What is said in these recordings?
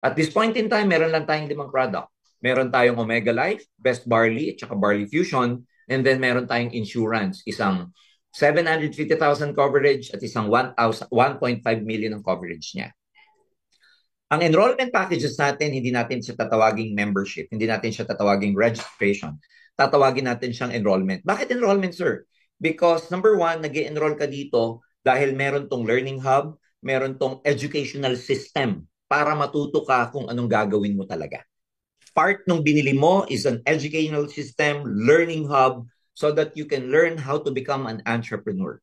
At this point in time, meron lang tayong 5 product. Meron tayong Omega Life, Best Barley, at saka Barley Fusion, and then meron tayong insurance, isang 750,000 coverage at isang 1.5 million ang coverage niya. Ang enrollment packages natin, hindi natin siya tatawaging membership, hindi natin siya tatawaging registration. Tatawagin natin siyang enrollment. Bakit enrollment, sir? Because number one, nag-enroll ka dito dahil meron tong learning hub, meron tong educational system para matuto ka kung anong gagawin mo talaga. Part nung binili mo is an educational system, learning hub, so that you can learn how to become an entrepreneur.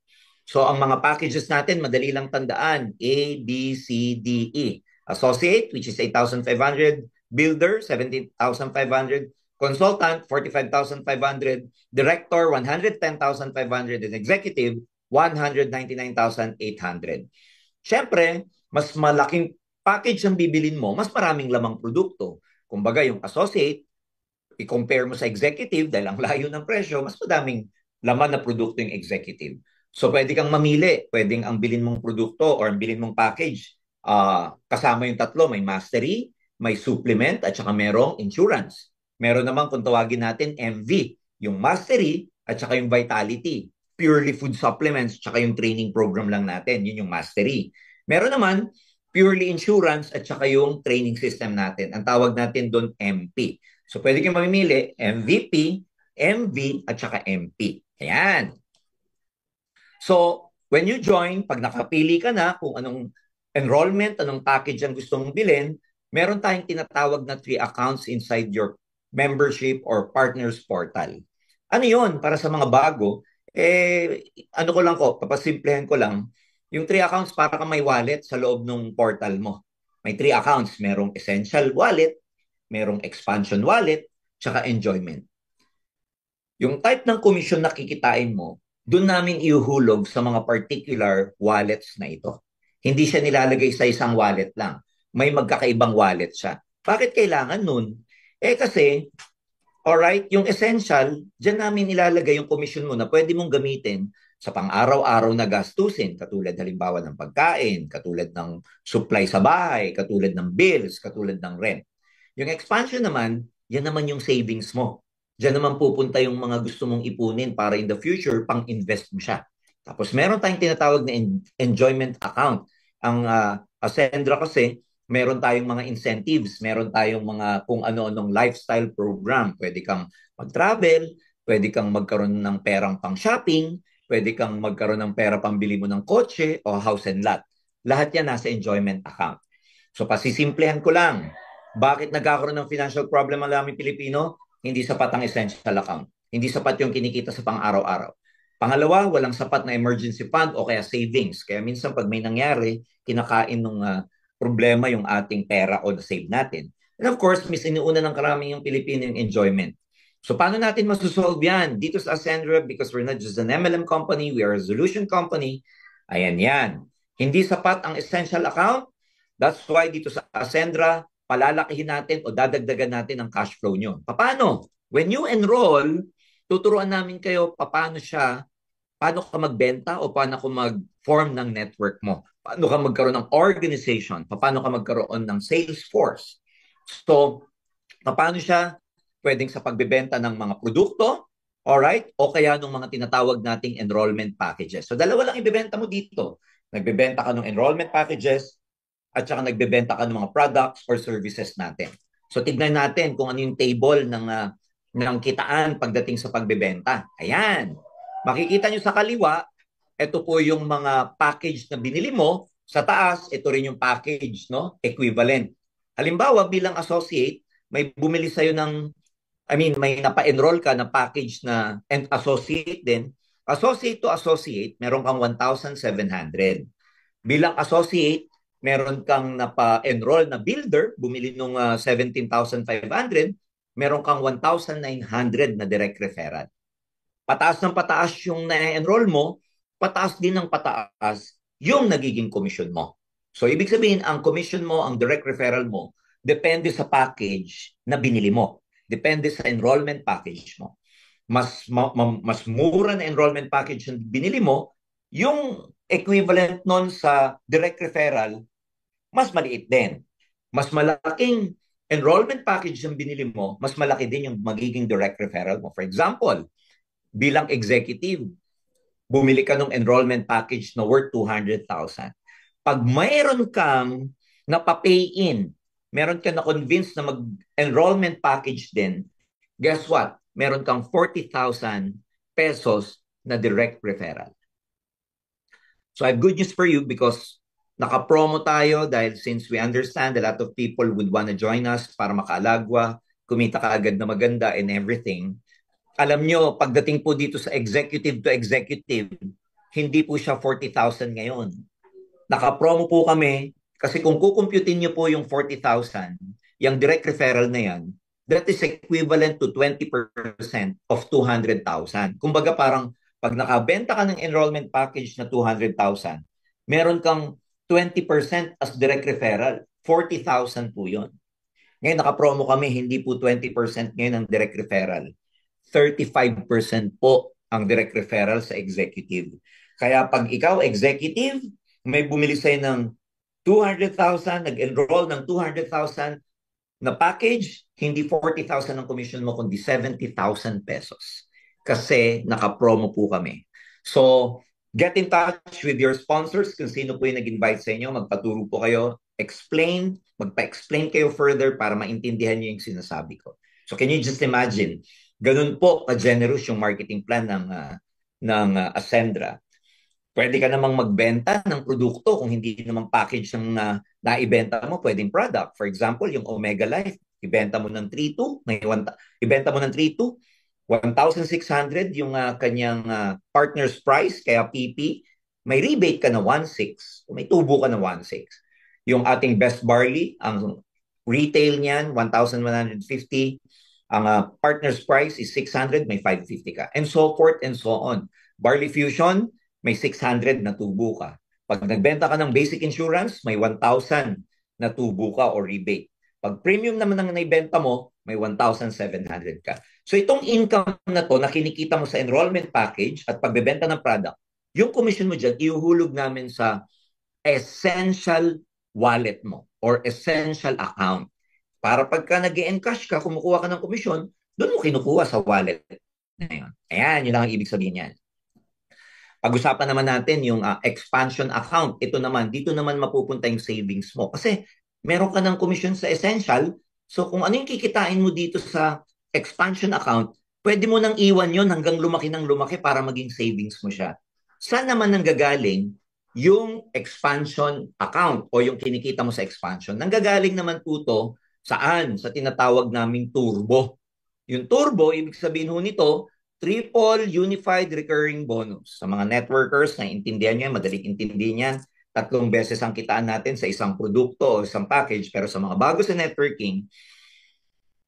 So ang mga packages natin, madali lang tandaan, A, B, C, D, E. Associate, which is 8,500. Builder, 17,500. Consultant, 45,500. Director, 110,500. And executive, 199,800. Siyempre, mas malaking package ang bibilin mo, mas maraming lamang produkto. Kumbaga, yung associate, i-compare mo sa executive dahil ang layo ng presyo, mas madaming laman na produkto yung executive. So pwede kang mamili, pwedeng ang bilin mong produkto or ang bilin mong package, kasama yung tatlo, may mastery, may supplement, at saka merong insurance. Meron naman kung tawagin natin MV, yung mastery at saka yung vitality. Purely food supplements, at saka yung training program lang natin, yun yung mastery. Meron naman purely insurance at saka yung training system natin. Ang tawag natin doon MP. So pwede kayong mamimili MVP, MV, at saka MP. Ayan. So, when you join, pag nakapili ka na kung anong enrollment, anong package ang gusto mong bilhin, meron tayong tinatawag na 3 accounts inside your membership or partners portal. Ano yon para sa mga bago? Ano ko lang ko, papasimplehan ko lang. Yung 3 accounts para kang may wallet sa loob ng portal mo. May 3 accounts. Merong essential wallet, merong expansion wallet, tsaka enjoyment. Yung type ng commission na kikitain mo, doon namin ihuhulog sa mga particular wallets na ito. Hindi siya nilalagay sa isang wallet lang. May magkakaibang wallet siya. Bakit kailangan nun? Kasi, alright, yung essential, dyan namin ilalagay yung commission mo na pwede mong gamitin sa pang-araw-araw na gastusin, katulad halimbawa ng pagkain, katulad ng supply sa bahay, katulad ng bills, katulad ng rent. Yung expansion naman, yan naman yung savings mo. Diyan naman pupunta yung mga gusto mong ipunin para in the future, pang-invest mo siya. Tapos meron tayong tinatawag na enjoyment account. Ang Ascendra kasi, meron tayong mga incentives, meron tayong mga kung ano-anong lifestyle program. Pwede kang mag-travel, pwede kang magkaroon ng perang pang-shopping, pwede kang magkaroon ng pera pambili mo ng kotse o house and lot. Lahat yan nasa enjoyment account. So pasisimplehan ko lang, bakit nagkakaroon ng financial problem ang daming Pilipino? Hindi sapat ang essential account. Hindi sapat yung kinikita sa pang-araw-araw. Pangalawa, walang sapat na emergency fund o kaya savings. Kaya minsan pag may nangyari, kinakain ng problema yung ating pera o na-save natin. And of course, inuuna ng karaming yung Pilipino yung enjoyment. So paano natin masusolve yan? Dito sa Ascendra, because we're not just an MLM company, we are a solution company. Ayan yan. Hindi sapat ang essential account. That's why dito sa Ascendra, palalakihin natin o dadagdagan natin ang cash flow nyo. Paano? When you enroll, tuturuan namin kayo paano ka magbenta o paano ka mag-form ng network mo. Paano ka magkaroon ng organization, paano ka magkaroon ng sales force. So, paano siya pwedeng sa pagbebenta ng mga produkto, alright, o kaya ng mga tinatawag nating enrollment packages. So, dalawa lang ibebenta mo dito. Nagbebenta ka ng enrollment packages at saka nagbebenta ka ng mga products or services natin. So tignan natin kung ano yung table ng kitaan pagdating sa pagbebenta. Ayan. Makikita nyo sa kaliwa, ito po yung mga package na binili mo. Sa taas, ito rin yung package, no? Equivalent. Halimbawa, bilang associate, may bumili sa'yo may napa-enroll ka na package na and associate din. Associate to associate, meron kang 1,700. Bilang associate, meron kang napa-enroll na builder, bumili nung 17,500, meron kang 1,900 na direct referral. Pataas ng pataas yung na-enroll mo, pataas din ng pataas yung nagiging commission mo. So, ibig sabihin, ang commission mo, ang direct referral mo, depende sa package na binili mo. Depende sa enrollment package mo. Mas mura na enrollment package na binili mo, yung equivalent nun sa direct referral, mas maliit din. mas malaking enrollment package yung binili mo, mas malaki din yung magiging direct referral mo. For example, bilang executive, bumili ka ng enrollment package na worth 200,000. Pag mayroon kang napapay in, meron ka na-convince na mag-enrollment package din, guess what? Meron kang 40,000 pesos na direct referral. So I have good news for you because naka-promo tayo dahil since we understand a lot of people would want to join us para makaalagwa, kumita ka agad na maganda and everything. Alam nyo, pagdating po dito sa executive to executive, hindi po siya 40,000 ngayon. Naka-promo po kami kasi kung kukumputin nyo po yung 40,000, yung direct referral na yan, that is equivalent to 20% of 200,000. Kumbaga parang pag nakabenta ka ng enrollment package na 200,000, meron kang 20% as direct referral. 40,000 po yun. Ngayon naka-promo kami, hindi po 20% ngayon ang direct referral. 35% po ang direct referral sa executive. Kaya pag ikaw executive, may bumili sa'yo ng 200,000, nag-enroll ng 200,000 na package, hindi 40,000 ang commission mo, kundi 70,000 pesos. Kasi naka-promo po kami. So, get in touch with your sponsors kung sino po yung nag-invite sa inyo. Magpaturo po kayo, magpa-explain kayo further para maintindihan niyo yung sinasabi ko. So, can you just imagine, ganun po ka-generous yung marketing plan ng Ascendra. Pwede ka namang magbenta ng produkto kung hindi naman package ng naibenta mo, pwedeng product. For example, yung Omega Life, ibenta mo ng 3,200, ibenta mo ng 3,200, 1,600 yung kanyang partner's price, kaya PP, may rebate ka na 1,600, may tubo ka na 1,600. Yung ating Best Barley, ang retail niyan, 1,150, ang partner's price is 600, may 550 ka. And so forth and so on. Barley Fusion, may 600 na tubo ka. Pag nagbenta ka ng basic insurance, may 1,000 na tubo ka o rebate. Pag premium naman ang naibenta mo, may 1,700 ka. So itong income na to na kinikita mo sa enrollment package at pagbebenta ng product, yung commission mo dyan, ihuhulog namin sa essential wallet mo or essential account. Para pagka nag-encash ka, kumukuha ka ng commission, doon mo kinukuha sa wallet na yun. Ayan, yun lang ang ibig sabihin yan. Pag-usapan naman natin yung expansion account. Ito naman, dito naman mapupunta yung savings mo. Kasi meron ka ng commission sa essential. So kung ano yung kikitain mo dito sa expansion account, pwede mo nang iwan yon hanggang lumaki ng lumaki para maging savings mo siya. Saan naman nanggagaling yung expansion account o yung kinikita mo sa expansion? Nanggagaling naman po to saan? Sa tinatawag naming turbo. Yung turbo, ibig sabihin ho nito, Triple Unified Recurring Bonus. Sa mga networkers na intindihan nyo, madaling intindihan yan, 3 beses ang kitaan natin sa isang produkto o isang package. Pero sa mga bago sa networking,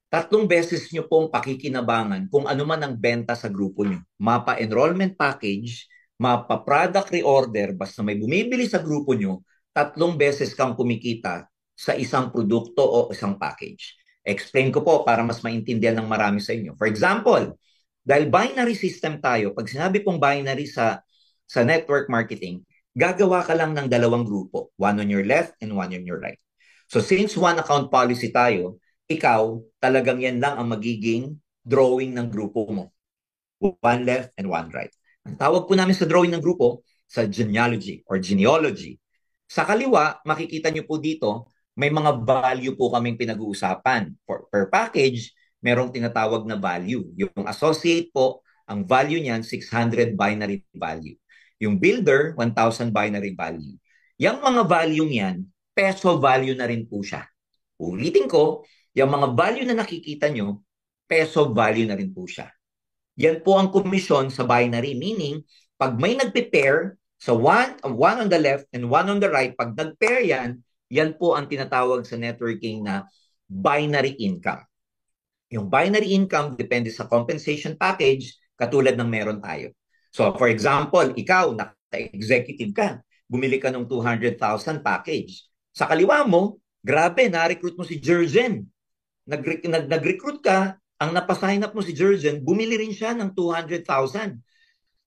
3 beses nyo pong pakikinabangan kung ano man ang benta sa grupo nyo. Mapa enrollment package, mapa product reorder, basta may bumibili sa grupo nyo, 3 beses kang kumikita sa isang produkto o isang package. Explain ko po para mas maintindihan ng marami sa inyo. For example, dahil binary system tayo, pag sinabi pong binary sa network marketing, gagawa ka lang ng 2 grupo, one on your left and one on your right. So since one account policy tayo, ikaw talagang yan lang ang magiging drawing ng grupo mo. One left and one right. Ang tawag po namin sa drawing ng grupo, sa genealogy or genealogy. Sa kaliwa, makikita nyo po dito, may mga value po kaming pinag-uusapan. Per package, merong tinatawag na value. Yung associate po, ang value niyan, 600 binary value. Yung builder, 1,000 binary value. Yung mga value niyan, peso value na rin po siya. Ulitin ko, yung mga value na nakikita nyo, peso value na rin po siya. Yan po ang komisyon sa binary, meaning, pag may nagpe-pair sa one on the left and one on the right, pag nag-pair yan, yan po ang tinatawag sa networking na binary income. Yung binary income depende sa compensation package katulad ng meron tayo. So for example, ikaw, naka-executive ka, bumili ka ng 200,000 package. Sa kaliwa mo, grabe, na-recruit mo si Jurgen. Nag-recruit ka, ang napasign up mo si Jurgen, bumili rin siya ng 200,000.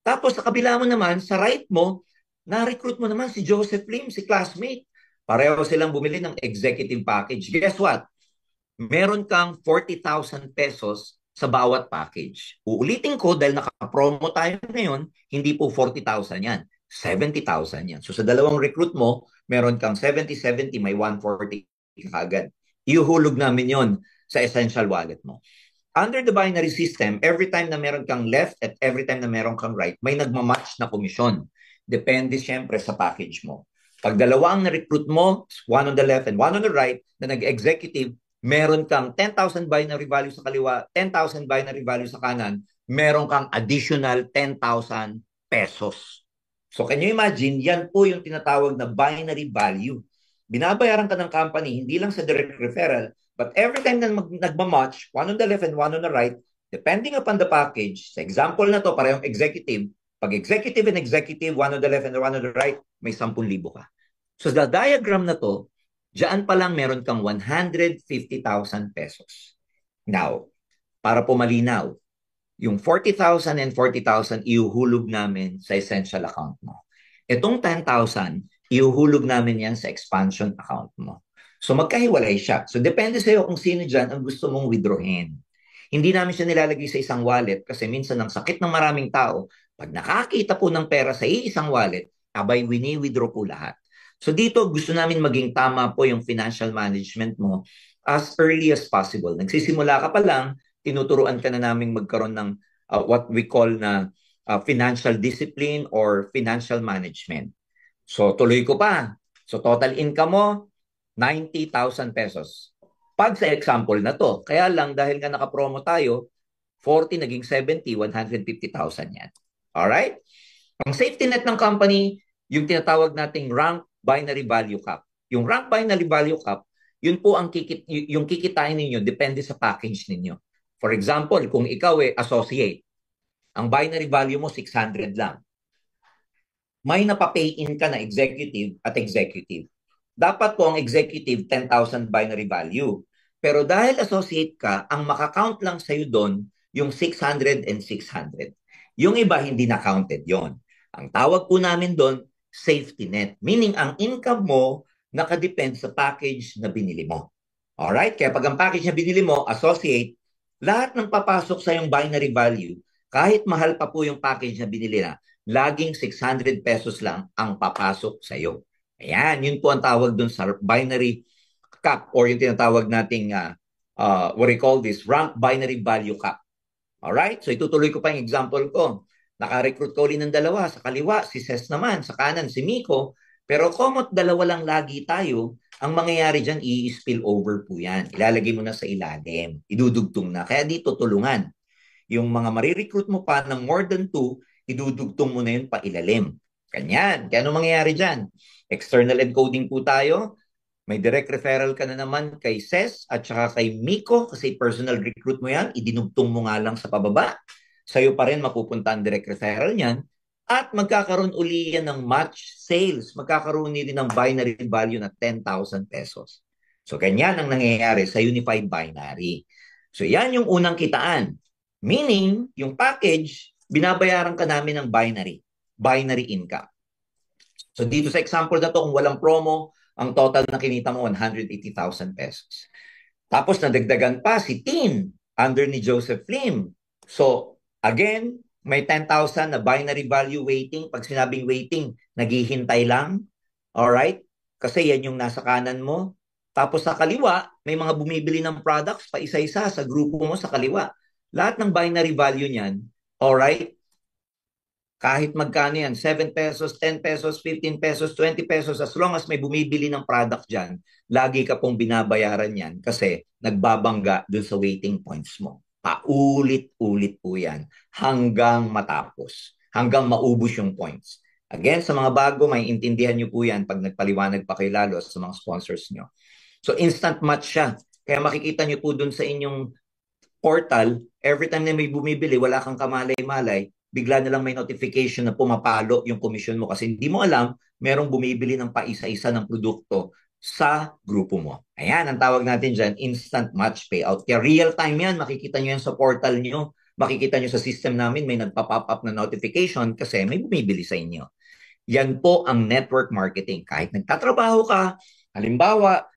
Tapos sa kabila mo naman, sa right mo, na-recruit mo naman si Joseph Lim, si classmate. Pareho silang bumili ng executive package. Guess what? Meron kang 40,000 pesos sa bawat package. Uulitin ko dahil naka-promo tayo ngayon, hindi po 40,000 yan. 70,000 yan. So sa dalawang recruit mo, meron kang 70-70, may 140 kagad. Iuhulog namin yon sa essential wallet mo. Under the binary system, every time na meron kang left at every time na meron kang right, may nagmamatch na komisyon. Depende siyempre sa package mo. Pag dalawa ang na-recruit mo, one on the left and one on the right, na nag-executive, meron kang 10,000 binary value sa kaliwa, 10,000 binary value sa kanan, meron kang additional 10,000 pesos. So can you imagine, yan po yung tinatawag na binary value. Binabayaran ka ng company, hindi lang sa direct referral, but every time na nagmamatch, one on the left and one on the right, depending upon the package, sa example na to, parehong executive, pag executive and executive, one on the left and one on the right, may 10,000 ka. So sa diagram na to, diyan pa lang meron kang 150,000 pesos. Now, para po malinaw, yung 40,000 and 40,000 iuhulog namin sa essential account mo. Itong 10,000, iuhulog namin yan sa expansion account mo. So magkahiwalay siya. So depende sa iyo kung sino dyan ang gusto mong withdrawin. Hindi namin siya nilalagay sa isang wallet kasi minsan ang sakit ng maraming tao, pag nakakita po ng pera sa isang wallet, abay wini-withdraw po lahat. So dito gusto namin maging tama po yung financial management mo as early as possible. Nagsisimula ka pa lang, tinuturuan ka na namin magkaroon ng what we call na financial discipline or financial management. So tuloy ko pa. So total income mo, 90,000 pesos. Pag sa example na to, kaya lang dahil nga nakapromo tayo, 40 naging 70, 150,000 yan. Alright? Ang safety net ng company, yung tinatawag nating rank binary value cap. Yung rank binary value cap, yun po ang yung kikitain ninyo depende sa package ninyo. For example, kung ikaw associate, ang binary value mo 600 lang. May napapay in ka na executive at executive. Dapat po ang executive 10,000 binary value. Pero dahil associate ka, ang makakount lang sa'yo doon yung 600 and 600. Yung iba hindi na counted yon. Ang tawag po namin doon, safety net. Meaning, ang income mo nakadepend sa package na binili mo. Alright? Kaya pag ang package na binili mo, associate, lahat ng papasok sa yung binary value, kahit mahal pa po yung package na binili na, laging 600 pesos lang ang papasok sa iyo. Ayan, yun po ang tawag doon sa binary cap or yung tinatawag nating what we call this, rank binary value cap. Alright? So itutuloy ko pa yung example ko. Naka-recruit ko ulit ng dalawa. Sa kaliwa, si Ses naman. Sa kanan, si Miko. Pero komot dalawa lang lagi tayo, ang mangyayari dyan, i-spill over po yan. Ilalagay mo na sa ilalim. Idudugtong na. Kaya dito, tulungan. Yung mga marirecruit mo pa ng more than 2, idudugtong mo na yun pa ilalim. Ganyan. Kaya ano mangyayari dyan? External encoding po tayo. May direct referral ka na naman kay Ses at saka kay Miko kasi personal recruit mo yan, idinugtong mo nga lang sa pababa. Sa'yo pa rin mapupunta ang direct referral niyan at magkakaroon uli yan ng match sales. Magkakaroon din ng binary value na 10,000 pesos. So ganyan ang nangyayari sa Unified Binary. So yan yung unang kitaan. Meaning, yung package, binabayaran ka namin ng binary income. So dito sa example na to, kung walang promo, ang total na kinita mo 180,000 pesos. Tapos nadagdagan pa si Tin under ni Joseph Lim. So again, may 10,000 na binary value waiting. Pag sinabing waiting, naghihintay lang. Alright? Kasi yan yung nasa kanan mo. Tapos sa kaliwa, may mga bumibili ng products pa isa-isa sa grupo mo sa kaliwa. Lahat ng binary value niyan, alright, kahit magkano yan, 7 pesos, 10 pesos, 15 pesos, 20 pesos, as long as may bumibili ng product dyan, lagi ka pong binabayaran yan kasi nagbabangga dun sa waiting points mo. Paulit-ulit po yan hanggang matapos, hanggang maubos yung points. Again, sa mga bago, may intindihan nyo po yan pag nagpaliwanag pa kayo lalo sa mga sponsors nyo. So instant match siya. Kaya makikita nyo po dun sa inyong portal, every time na may bumibili, wala kang kamalay-malay, bigla na lang may notification na pumapalo yung commission mo kasi hindi mo alam, merong bumibili ng paisa-isa ng produkto sa grupo mo. Ayan, ang tawag natin dyan, instant match payout. Kaya real time yan, makikita nyo yan sa portal nyo, makikita nyo sa system namin, may nagpa-pop up na notification kasi may bumibili sa inyo. Yan po ang network marketing. Kahit nagtatrabaho ka, halimbawa,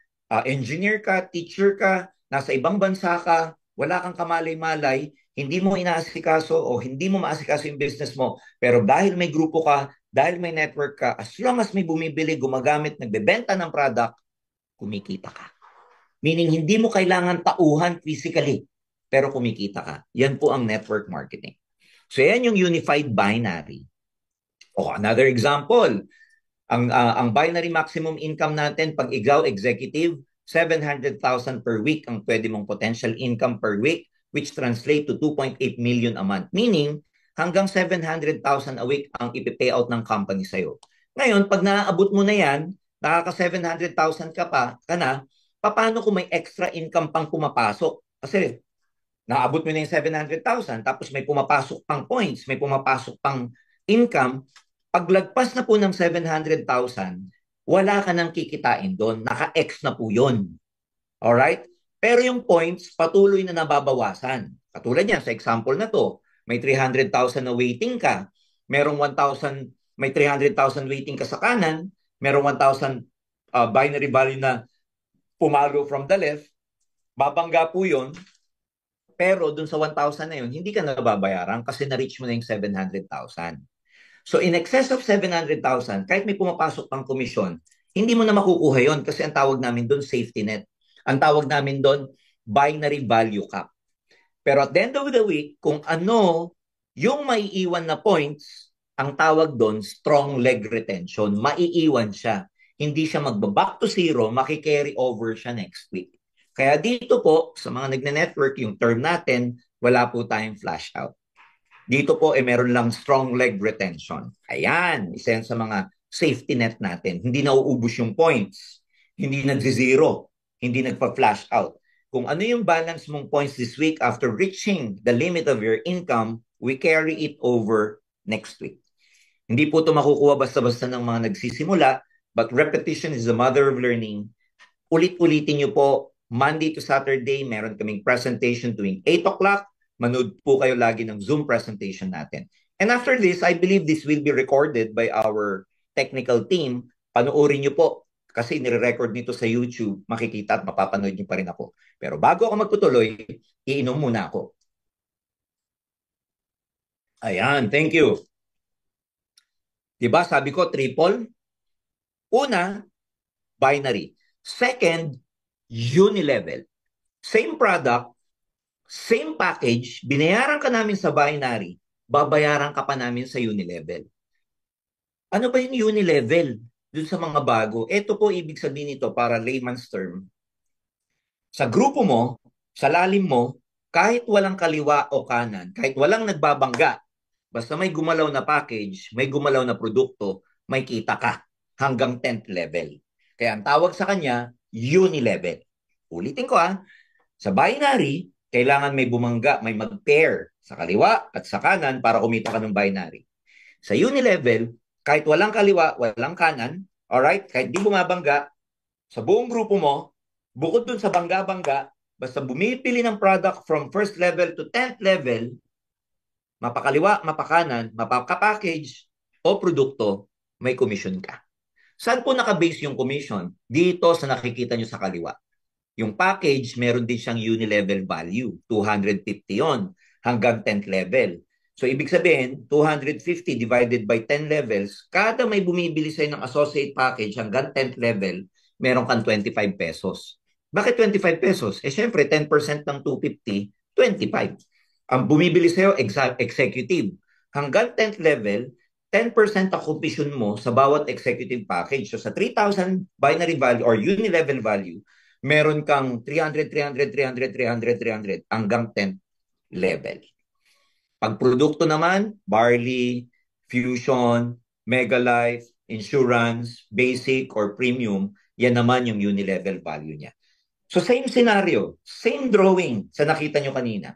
engineer ka, teacher ka, nasa ibang bansa ka, wala kang kamalay-malay, hindi mo inaasikaso o hindi mo maasikaso yung business mo, pero dahil may grupo ka, dahil may network ka, as long as may bumibili, gumagamit, nagbebenta ng product, kumikita ka. Meaning, hindi mo kailangan tauhan physically, pero kumikita ka. Yan po ang network marketing. So, yan yung unified binary. O, another example, ang binary maximum income natin, pag ikaw executive, 700,000 per week ang pwede mong potential income per week, which translate to 2.8 million a month. Meaning, hanggang 700,000 a week ang ipi-payout ng company sa'yo. Ngayon, pag naaabot mo na yan, nakaka 700,000 ka na, paano kung may extra income pang pumapasok? Kasi naabot mo na yung 700,000, tapos may pumapasok pang points, may pumapasok pang income, paglagpas na po ng 700,000, wala ka nang kikitain doon. Naka-X na po yun. Alright? Pero yung points, patuloy na nababawasan. Katulad niya, sa example na to, may 300,000 na waiting ka, merong 1,000, may 300,000 waiting ka sa kanan, merong 1,000 binary value na pumalo from the left, babangga po yun, pero dun sa 1,000 na yun, hindi ka nababayaran kasi na-reach mo na yung 700,000. So in excess of 700,000, kahit may pumapasok pang komisyon, hindi mo na makukuha yon kasi ang tawag namin doon safety net. Ang tawag namin doon binary value cap. Pero at the end of the week, kung ano yung maiiwan na points, ang tawag doon strong leg retention. Maiiwan siya. Hindi siya magbaback to zero, makikarry over siya next week. Kaya dito po, sa mga nagne-network, yung term natin, wala po tayong flash out. Dito po, meron lang strong leg retention. Ayan, isa yan sa mga safety net natin. Hindi nauubos yung points. Hindi nagzi-zero. Hindi nagpa-flash out. Kung ano yung balance mong points this week after reaching the limit of your income, we carry it over next week. Hindi po ito makukuha basta-basta ng mga nagsisimula, but repetition is the mother of learning. Ulit-ulitin nyo po, Monday to Saturday, meron kaming presentation tuwing 8 o'clock. Manood po kayo lagi ng Zoom presentation natin. And after this, I believe this will be recorded by our technical team. Panoorin nyo po kasi nire-record nito sa YouTube. Makikita at mapapanood nyo pa rin ako. Pero bago ako magtutuloy, iinom muna ako. Ayan, thank you. Diba, sabi ko, triple. Una, binary. Second, unilevel. Same product, same package, binayaran ka namin sa binary, babayaran ka pa namin sa unilevel. Ano ba yung unilevel? Dun sa mga bago, ito po ibig sabihin nito para layman's term. Sa grupo mo, sa lalim mo, kahit walang kaliwa o kanan, kahit walang nagbabangga, basta may gumalaw na package, may gumalaw na produkto, may kita ka hanggang 10th level. Kaya ang tawag sa kanya, unilevel. Ulitin ko sa binary, kailangan may bumangga, may mag-pair sa kaliwa at sa kanan para kumita ka ng binary. Sa unilevel, kahit walang kaliwa, walang kanan, alright, kahit di bumabangga, sa buong grupo mo, bukod dun sa bangga-bangga, basta bumipili ng product from first level to 10th level, mapakaliwa, mapakanan, mapaka-package o produkto, may commission ka. Saan po nakabase yung commission? Dito sa nakikita nyo sa kaliwa. Yung package, meron din siyang unilevel value. 250 yon hanggang 10th level. So, ibig sabihin, 250 divided by 10 levels, kada may bumibili sa'yo ng associate package hanggang 10th level, meron kang 25 pesos. Bakit 25 pesos? Syempre, 10% ng 250, 25. Ang bumibili sa'yo, executive. Hanggang 10th level, 10% ang commission mo sa bawat executive package. So, sa 3,000 binary value or unilevel value, meron kang 300, 300, 300, 300, 300 hanggang 10th level. Pag produkto naman, barley, fusion, mega life, insurance, basic or premium, yan naman yung unilevel value niya. So same scenario, same drawing sa nakita nyo kanina.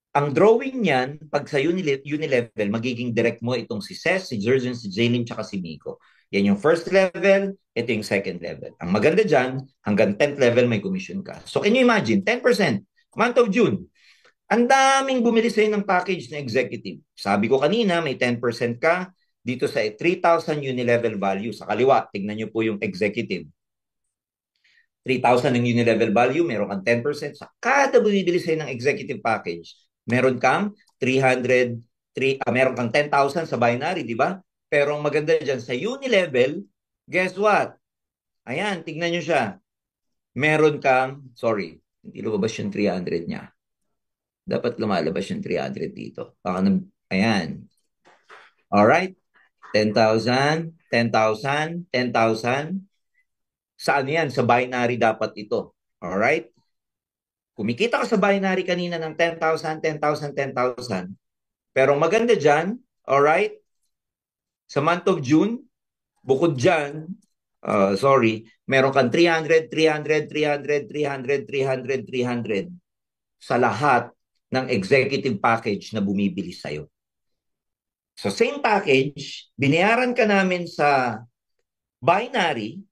Ang drawing niyan, pag sa unilevel, magiging direct mo itong si Ces, si Jerzen, si Jaylin, tsaka si Miko. Yan yung first level, ito yung second level. Ang maganda dyan, hanggang 10th level may commission ka. So can you imagine, 10%, month of June, ang daming bumili sa'yo ng package na executive. Sabi ko kanina, may 10% ka, dito sa 3,000 unilevel value. Sa kaliwa, tignan nyo po yung executive. 3,000 ng unilevel value, meron kang 10%. Sa kada bumibili sa'yo ng executive package, meron kang 300, meron kang 10,000 sa binary, di ba? Pero ang maganda dyan, sa unilevel, guess what? Ayan, tignan nyo siya. Meron kang, sorry, hindi lumabas yung 300 niya. Dapat lumalabas yung 300 dito. Ayan. Alright. 10,000, 10,000, 10,000. Saan yan? Sa binary dapat ito. Alright? Kumikita ka sa binary kanina ng 10,000, 10,000, 10,000. Pero maganda dyan, alright? Sa month of June, bukod dyan, sorry, meron kang 300, 300, 300, 300, 300, 300 sa lahat ng executive package na bumibili sa'yo. So same package, binayaran ka namin sa binary,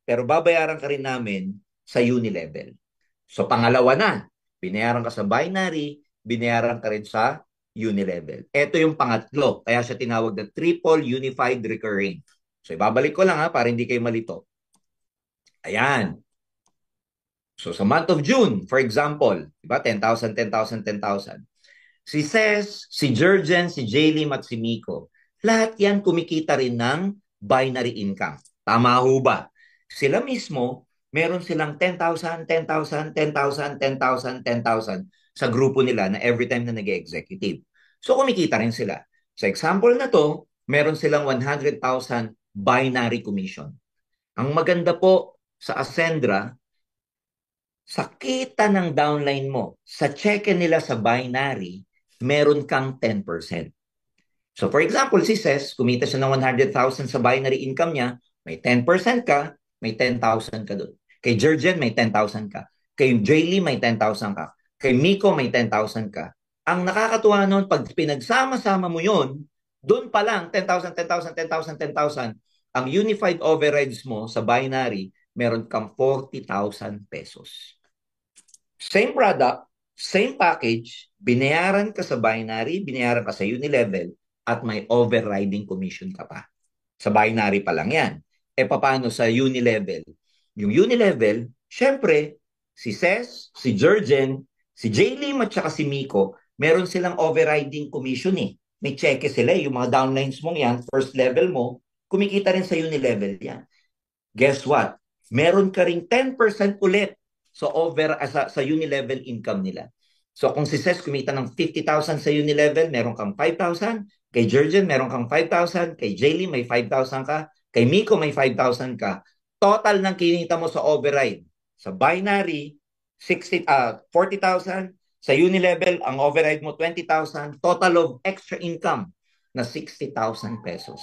pero babayaran ka rin namin sa unilevel. So pangalawa na, binayaran ka sa binary, binayaran ka rin sa unilevel. Ito yung pangatlo, kaya siya tinawag na triple unified recurring. So ibabalik ko lang ha, para hindi kayo malito. Ayan. So sa month of June, for example, diba? 10,000, 10,000, 10,000. Si Ces, si Jurgen, si Jaylim at si Miko, lahat yan kumikita rin ng binary income. Tama ho ba? Sila mismo, meron silang 10,000, 10,000, 10,000, 10,000, 10,000 sa grupo nila na every time na nag-executive. So kumikita rin sila. Sa example na to, meron silang 100,000 binary commission. Ang maganda po sa Ascendra, sa kita ng downline mo, sa cheque nila sa binary, meron kang 10%. So for example, si Ces, kumita siya ng 100,000 sa binary income niya, may 10% ka, may 10,000 ka doon. Kay Jurgen, may 10,000 ka. Kay Jaylee, may 10,000 ka. Kay Miko, may 10,000 ka. Ang nakakatuwa noon, pag pinagsama-sama mo yon, doon pa lang, 10,000, 10,000, 10,000, 10,000, ang unified overrides mo sa binary, meron kang 40,000 pesos. Same product, same package, binayaran ka sa binary, binayaran ka sa unilevel, at may overriding commission ka pa. Sa binary pa lang yan. E paano sa unilevel? Yung unilevel, syempre, si Ces, si Jurgen, si Jaylim at saka si Miko, meron silang overriding commission eh. May cheque sila eh. Yung mga downlines mong yan, first level mo, kumikita rin sa unilevel yan. Guess what? Meron ka ring 10% ulit sa unilevel income nila. So kung si Ces kumita ng 50,000 sa unilevel, meron kang 5,000. Kay Jurgen, meron kang 5,000. Kay Jaylee, may 5,000 ka. Kay Miko, may 5,000 ka. Total ng kinita mo sa override. Sa binary, 40,000. Sa unilevel, ang override mo 20,000. Total of extra income na 60,000 pesos.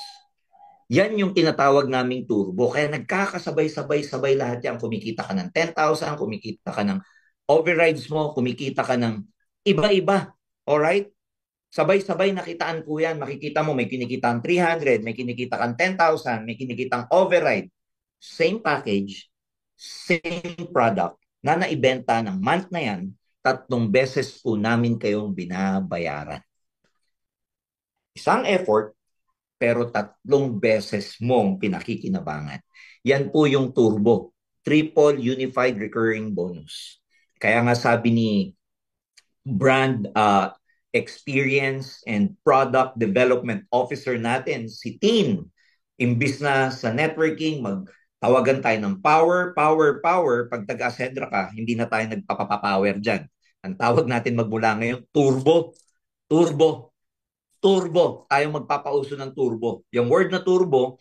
Yan yung tinatawag naming turbo. Kaya nagkakasabay-sabay-sabay lahat yan. Kumikita ka ng 10,000, kumikita ka ng overrides mo, kumikita ka ng iba-iba. Alright? Sabay-sabay nakitaan po yan. Makikita mo may kinikitang 300, may kinikita kang 10,000, may kinikitang override. Same package, same product na naibenta ng month na yan, 3 beses po namin kayong binabayaran. Isang effort, pero 3 beses mong pinakikinabangan. Yan po yung turbo, triple unified recurring bonus. Kaya nga sabi ni brand experience and product development officer natin, si Tin, imbis na sa networking, magtawagan tayo ng power, power, power, pag taga-Ascendra ka, hindi na tayo nagpapapower dyan. Ang tawag natin magmula ngayon, turbo, turbo, turbo. Tayo magpapauso ng turbo. Yung word na turbo,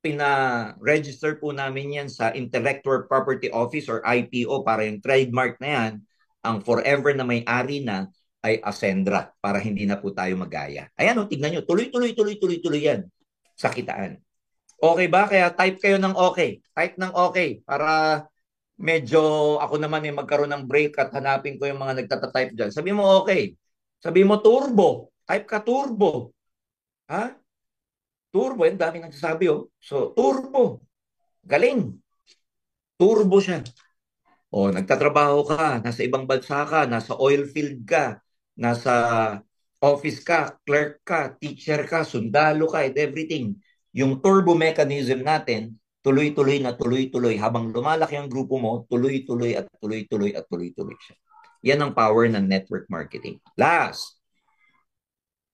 pina-register po namin yan sa Intellectual Property Office or IPO para yung trademark na yan, ang forever na may-ari na ay Ascendra para hindi na po tayo magaya. Ayan o, tignan nyo, tuloy-tuloy yan sa kitaan. Okay ba? Kaya type kayo ng okay. Type ng okay para medyo ako naman magkaroon ng break at hanapin ko yung mga nagtatatype dyan. Sabi mo okay. Sabi mo turbo. Type ka turbo. Ha? Turbo, yung dami nagsasabi oh. So, turbo. Galing. Turbo siya. O, nagtatrabaho ka, nasa ibang bansa ka, nasa oil field ka, nasa office ka, clerk ka, teacher ka, sundalo ka, and everything. Yung turbo mechanism natin, tuloy-tuloy na tuloy-tuloy. Habang lumalaki ang grupo mo, tuloy-tuloy at tuloy-tuloy at tuloy-tuloy siya. Yan ang power ng network marketing. Last,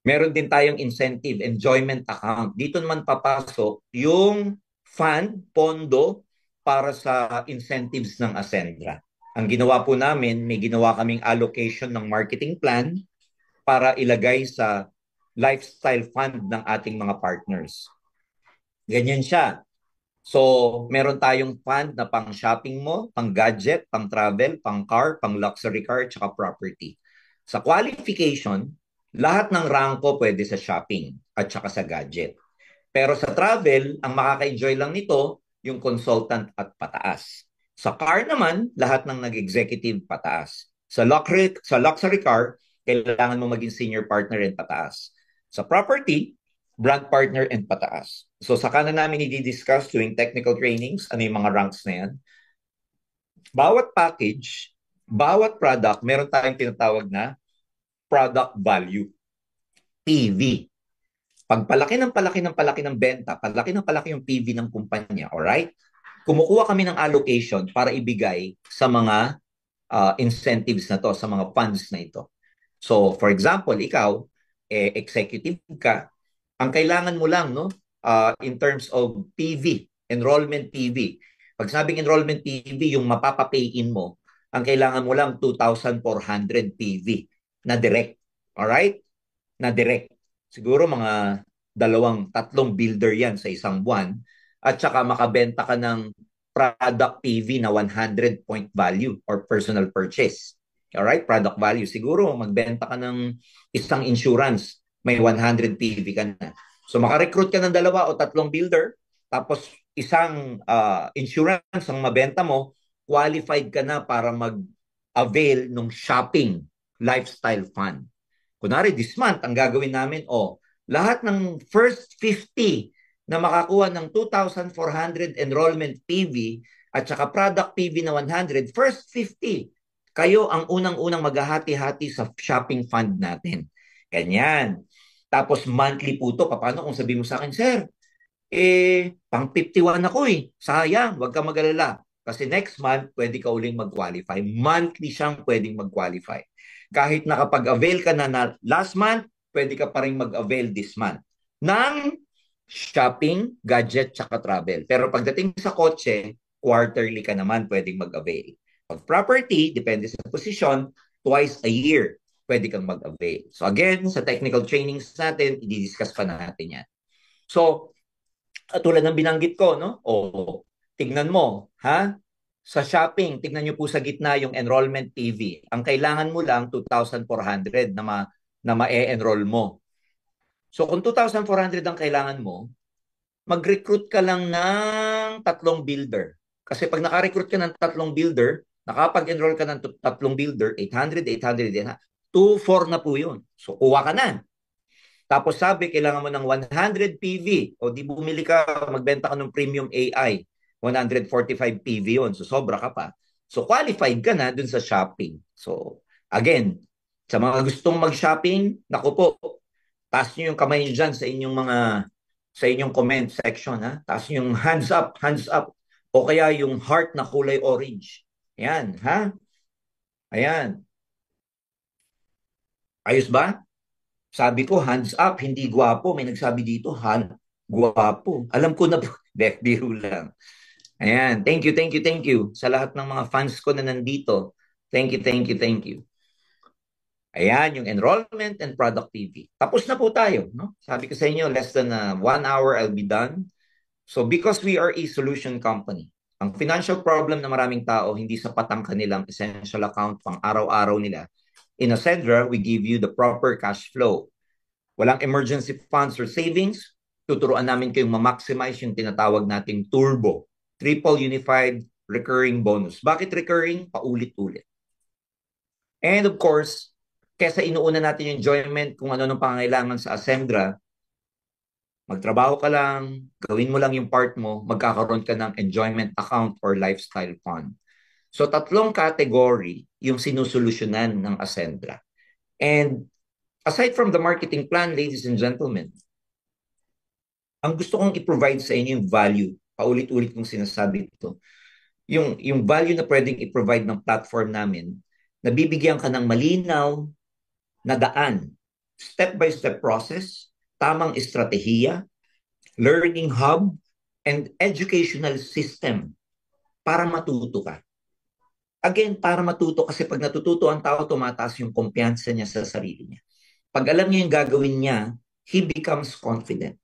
meron din tayong incentive, enjoyment account. Dito naman papasok yung fund, pondo, para sa incentives ng Ascendra. Ang ginawa po namin, may ginawa kaming allocation ng marketing plan para ilagay sa lifestyle fund ng ating mga partners. Ganyan siya. So, meron tayong fund na pang shopping mo, pang gadget, pang travel, pang car, pang luxury car, tsaka property. Sa qualification, lahat ng ranko pwede sa shopping at tsaka sa gadget. Pero sa travel, ang makaka-enjoy lang nito, yung consultant at pataas. Sa car naman, lahat ng nag-executive pataas. Sa luxury car, kailangan mo maging senior partner and pataas. Sa property, brand partner and pataas. So sa kanan namin i-discuss tuwing technical trainings, ano yung mga ranks na yan. Bawat package, bawat product, meron tayong tinatawag na product value, PV. Pag palaki ng palaki ng palaki ng benta, palaki ng palaki yung PV ng kumpanya, alright? Kumukuha kami ng allocation para ibigay sa mga incentives na to, sa mga funds na ito. So, for example, ikaw, executive ka, ang kailangan mo lang, no, in terms of PV, enrollment PV. Pag sabing enrollment PV, yung mapapapay-in mo, ang kailangan mo lang 2,400 PV na direct. Alright? Na direct. Siguro mga tatlong builder yan sa isang buwan. At saka makabenta ka ng product PV na 100 point value or personal purchase. Alright? Product value. Siguro magbenta ka ng isang insurance, may 100 PV ka na. So makarecruit ka ng 2 o 3 builder, tapos isang insurance ang mabenta mo, qualified ka na para mag-avail ng shopping lifestyle fund. Kunwari, this month, ang gagawin namin, lahat ng first 50 na makakuha ng 2,400 enrollment PV at saka product PV na 100, first 50, kayo ang unang-unang maghahati-hati sa shopping fund natin. Ganyan. Tapos monthly po to. Paano kung sabihin mo sa akin, sir, pang 51 ako sayang, wag ka mag-alala. Kasi next month, pwede ka uling mag-qualify. Monthly siyang pwedeng mag-qualify. Kahit nakapag-avail ka na last month, pwede ka pa rin mag-avail this month ng shopping, gadget, tsaka travel. Pero pagdating sa kotse, quarterly ka naman pwedeng mag-avail. Pag property, depende sa posisyon, twice a year pwede kang mag-avail. So again, sa technical trainings natin, i-discuss pa natin yan. So, tulad ng binanggit ko, no? Tignan mo, ha? Sa shopping, tignan nyo po sa gitna yung enrollment PV. Ang kailangan mo lang 2,400 na ma-e-enroll mo. So kung 2,400 ang kailangan mo, mag-recruit ka lang ng 3 builder. Kasi pag naka-recruit ka ng 3 builder, nakapag-enroll ka ng 3 builder, 800, 800, 800, 2,400 na po yun. So kuha ka na. Tapos sabi, kailangan mo ng 100 PV. O di bumili ka, magbenta ka ng premium AI. 145 PV yun. So sobra ka pa. So qualified ka na dun sa shopping. So again, sa mga gustong mag-shopping, naku po, taas nyo yung kamay nyo dyan sa inyong comment section. Ha? Taas nyo yung hands up, hands up. O kaya yung heart na kulay orange. Ayan, ha? Ayan. Ayos ba? Sabi ko, hands up, hindi gwapo. May nagsabi dito, gwapo. Alam ko na po, biro lang. Ayan, thank you, thank you, thank you sa lahat ng mga fans ko na nandito. Thank you, thank you, thank you. Ayan, yung enrollment and product TV. Tapos na po tayo. No? Sabi ko sa inyo, less than 1 hour, I'll be done. So because we are a solution company, ang financial problem na maraming tao, hindi sapat ang kanilang essential account pang araw-araw nila. In Ascendra, we give you the proper cash flow. Walang emergency funds or savings. Tuturuan namin kayong ma-maximize yung tinatawag nating turbo. Triple Unified Recurring Bonus. Bakit recurring? Paulit-ulit. And of course, kesa inuuna natin yung enjoyment kung ano nung pangangailangan sa Ascendra, magtrabaho ka lang, gawin mo lang yung part mo, magkakaroon ka ng enjoyment account or lifestyle fund. So 3 category yung sinusolusyonan ng Ascendra. And Aside from the marketing plan, ladies and gentlemen, ang gusto kong i-provide sa inyo yung value. Paulit-ulit kong sinasabi ito. Yung value na pwedeng i-provide ng platform namin, nabibigyan ka ng malinaw na daan, step-by-step process, tamang estratehiya, learning hub, and educational system para matuto ka. Again, para matuto kasi pag natututo ang tao, tumataas yung kumpiyansa niya sa sarili niya. Pag alam niya yung gagawin niya, he becomes confident.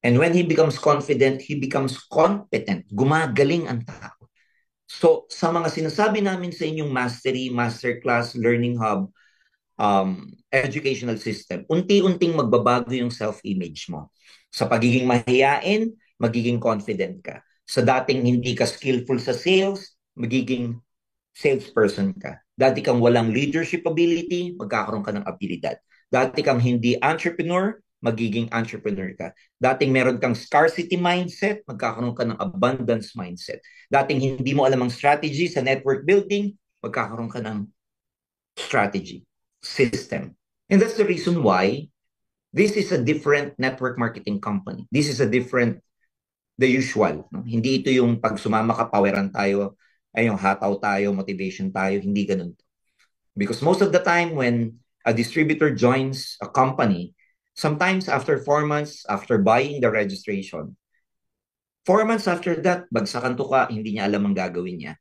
And when he becomes confident, he becomes competent. Gumagaling ang tao. So, sa mga sinasabi namin sa inyong mastery, masterclass, learning hub, educational system, unti-unting magbabago yung self-image mo. Sa pagiging mahiyain, magiging confident ka. Sa dating hindi ka skillful sa sales, magiging salesperson ka. Dati kang walang leadership ability, magkakaroon ka ng abilidad. Dati kang hindi entrepreneur, magiging entrepreneur ka. Dating meron kang scarcity mindset, magkakaroon ka ng abundance mindset. Dating hindi mo alam ang strategy sa network building, magkakaroon ka ng strategy, system. And that's the reason why this is a different network marketing company. This is a different, the usual. No? Hindi ito yung pag sumama ka, poweran tayo, ay yung hataw tayo, motivation tayo, hindi ganun. Because most of the time when a distributor joins a company, sometimes after 4 months after buying the registration, 4 months after that, bagsakan to ka, hindi niya alam ang gagawin niya.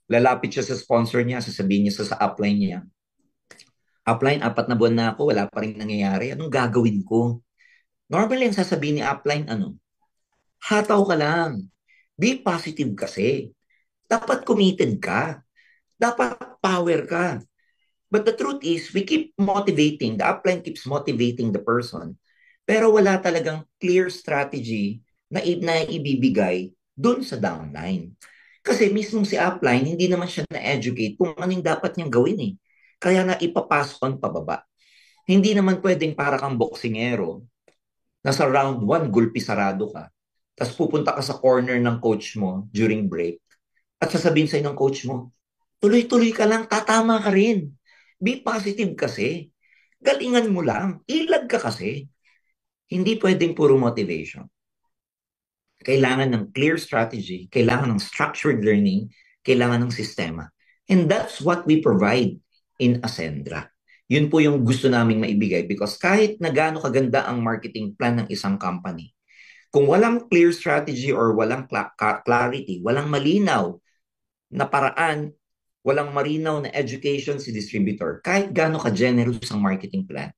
Lalapit siya sa sponsor niya, sasabihin niya sa upline niya, upline, 4 na buwan na ako, wala pa rin nangyayari. Anong gagawin ko? Normally, ang sasabihin ni upline, hataw ka lang. Be positive kasi. Dapat committed ka. Dapat power ka. But the truth is, we keep motivating, the upline keeps motivating the person, pero wala talagang clear strategy na ibibigay dun sa downline. Kasi mismo si upline, hindi naman siya na-educate kung anong dapat niyang gawin eh. Kaya na ipapass on pababa. Hindi naman pwedeng para kang boksingero, nasa round 1, gulpi sarado ka. Tapos pupunta ka sa corner ng coach mo during break at sasabihin sa'yo ng coach mo, tuloy-tuloy ka lang, tatama ka rin. Be positive kasi. Galingan mo lang. Ilag ka kasi. Hindi pwedeng puro motivation. Kailangan ng clear strategy, kailangan ng structured learning, kailangan ng sistema. And that's what we provide in Ascendra. Yun po yung gusto naming maibigay because kahit na gaano kaganda ang marketing plan ng isang company, kung walang clear strategy or walang clarity, walang malinaw na paraan, walang marinaw na education si distributor, kahit gaano ka-generous ang marketing plan,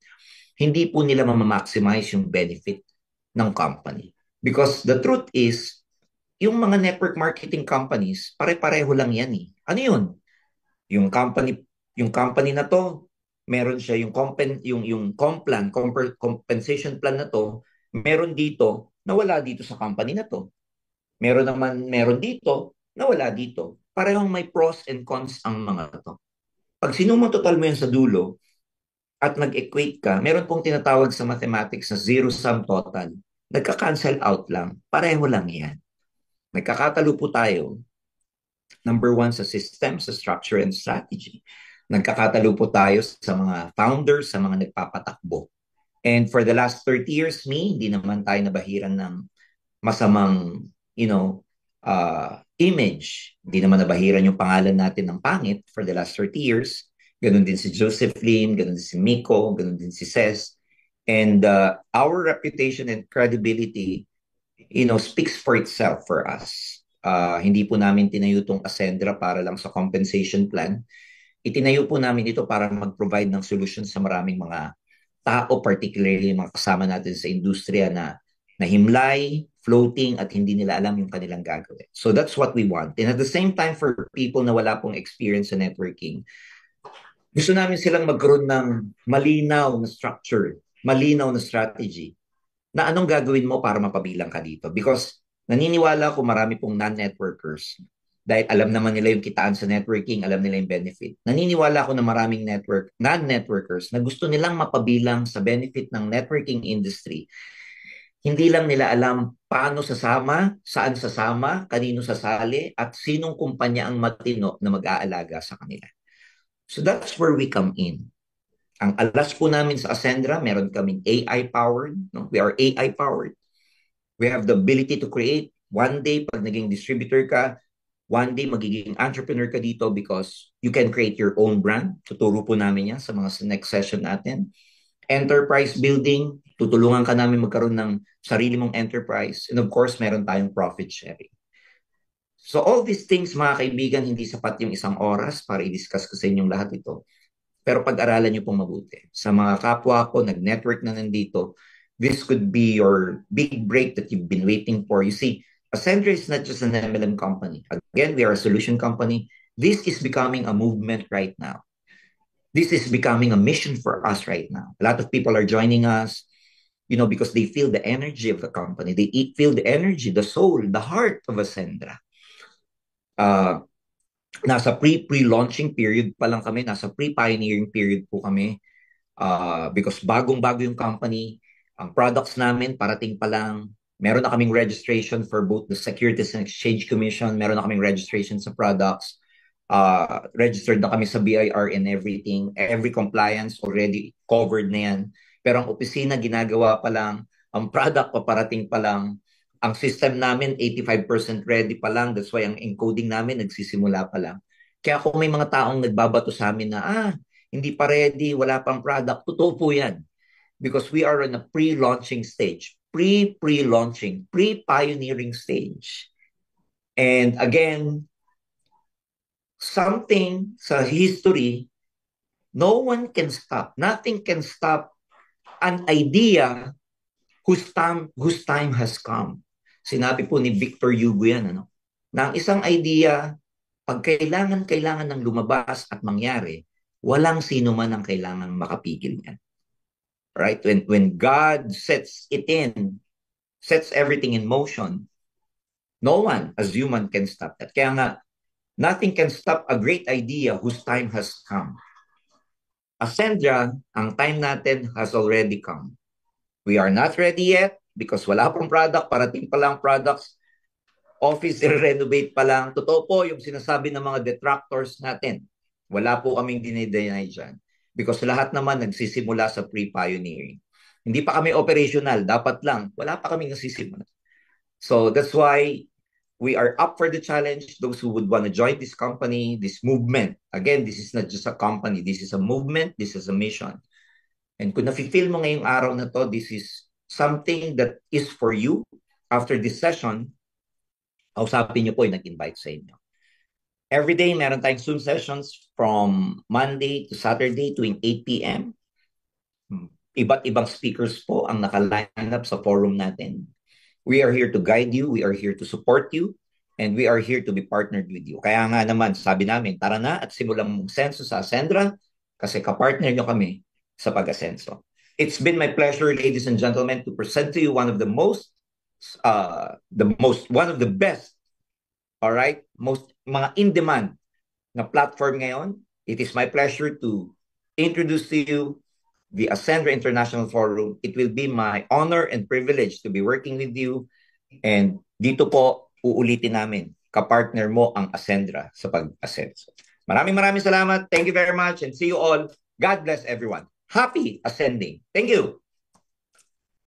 hindi po nila ma-maximize yung benefit ng company. Because the truth is, yung mga network marketing companies, pare-pareho lang yan eh. Ano yun? Yung company na to, meron siya yung compensation plan na to, meron dito na wala dito sa company na to. Meron dito na wala dito. Parehong may pros and cons ang mga to. Pag sinumang total mo yan sa dulo at nag-equate ka, meron pong tinatawag sa mathematics na zero-sum total. Nagka-cancel out lang. Pareho lang yan. Nagkakatalo po tayo. Number 1 sa system, sa structure and strategy. Nagkakatalo po tayo sa mga founders, sa mga nagpapatakbo. And for the last 30 years, hindi naman tayo nabahiran ng masamang, image. Hindi naman nabahiran yung pangalan natin ng pangit for the last 30 years. Ganun din si Josephine, ganun din si Miko, ganun din si Ces. And our reputation and credibility, speaks for itself for us. Hindi po namin tinayo itong Ascendra para lang sa compensation plan. Itinayo po namin ito para mag-provide ng solution sa maraming mga tao, particularly mga kasama natin sa industriya na himlay, floating, at hindi nila alam yung kanilang gagawin. So that's what we want. And at the same time, for people na wala pong experience sa networking, gusto namin silang magkaroon ng malinaw na structure, malinaw na strategy, na anong gagawin mo para mapabilang ka dito. Because naniniwala ko marami pong non-networkers, dahil alam naman nila yung kitaan sa networking, alam nila yung benefit. Naniniwala ko na maraming non-networkers na gusto nilang mapabilang sa benefit ng networking industry. Hindi lang nila alam paano sasama, saan sasama, kanino sasali, at sinong kumpanya ang matino na mag-aalaga sa kanila. So that's where we come in. Ang alas po namin sa Ascendra, meron kaming AI-powered. No? We are AI-powered. We have the ability to create. One day, pag naging distributor ka, one day magiging entrepreneur ka dito because you can create your own brand. Tuturo po namin yan sa mga next session natin. Enterprise building, tutulungan ka namin magkaroon ng sarili mong enterprise. And of course, meron tayong profit sharing. So all these things, mga kaibigan, hindi sapat yung isang oras para i-discuss ko sa inyong lahat ito. Pero pag-aralan nyo pong mabuti. Sa mga kapwa ko, nag-network na nandito, this could be your big break that you've been waiting for. You see, Ascendra is not just an MLM company. Again, we are a solution company. This is becoming a movement right now. This is becoming a mission for us right now. A lot of people are joining us, because they feel the energy of the company. They feel the energy, the soul, the heart of Ascendra. Nasa pre-launching period pa lang kami, nasa pre-pioneering period po kami because bagong-bago yung company, ang products namin parating pa lang, meron na kaming registration for both the Securities and Exchange Commission, meron na kaming registration sa products, registered na kami sa BIR and everything, every compliance already covered na yan, pero ang opisina ginagawa pa lang, ang product paparating pa lang, ang system namin 85% ready pa lang. That's why ang encoding namin nagsisimula pa lang. Kaya kung may mga taong nagbabato sa amin na hindi pa ready, wala pang product, totoo po yan. Because we are in a pre-launching stage, pre-launching, pre-pioneering stage. And again, something sa history, no one can stop, nothing can stop an idea whose time has come. Sinabi po ni Victor Hugo yan, na ang isang idea, pag kailangan ng lumabas at mangyari, walang sino man ang kailangang makapigil niyan. Right? When God sets everything in motion, no one as human can stop that. Kaya nga, nothing can stop a great idea whose time has come. Ascendra, ang time natin has already come. We are not ready yet because wala pang product, parating pa lang products, office i-renovate pa lang. Totoo po yung sinasabi ng mga detractors natin. Wala po kaming dinideny dyan. Because lahat naman nagsisimula sa pre-pioneering. Hindi pa kami operational, dapat lang. Wala pa kami nagsisimula. So that's why we are up for the challenge. Those who would want to join this company, this movement. Again, this is not just a company. This is a movement. This is a mission. And kung nafe-feel mo ngayong araw na to, this is something that is for you. After this session, kausapin niyo po yung nag-invite sa inyo. Every day, meron tayong Zoom sessions from Monday to Saturday tuwing 8 p.m. Iba't ibang speakers po ang naka-line up sa forum natin. We are here to guide you. We are here to support you. And we are here to be partnered with you. Kaya nga naman, sabi namin, tara na at simulang mag-senso sa Ascendra kasi kapartner nyo kami sa pag-asenso. It's been my pleasure, ladies and gentlemen, to present to you one of the best, all right, most mga in-demand na platform ngayon. It is my pleasure to introduce to you the Ascendra International Forum. It will be my honor and privilege to be working with you. And dito po, uulitin namin, kapartner mo ang Ascendra sa pag-asenso. Maraming salamat. Thank you very much and see you all. God bless everyone. Happy ascending. Thank you.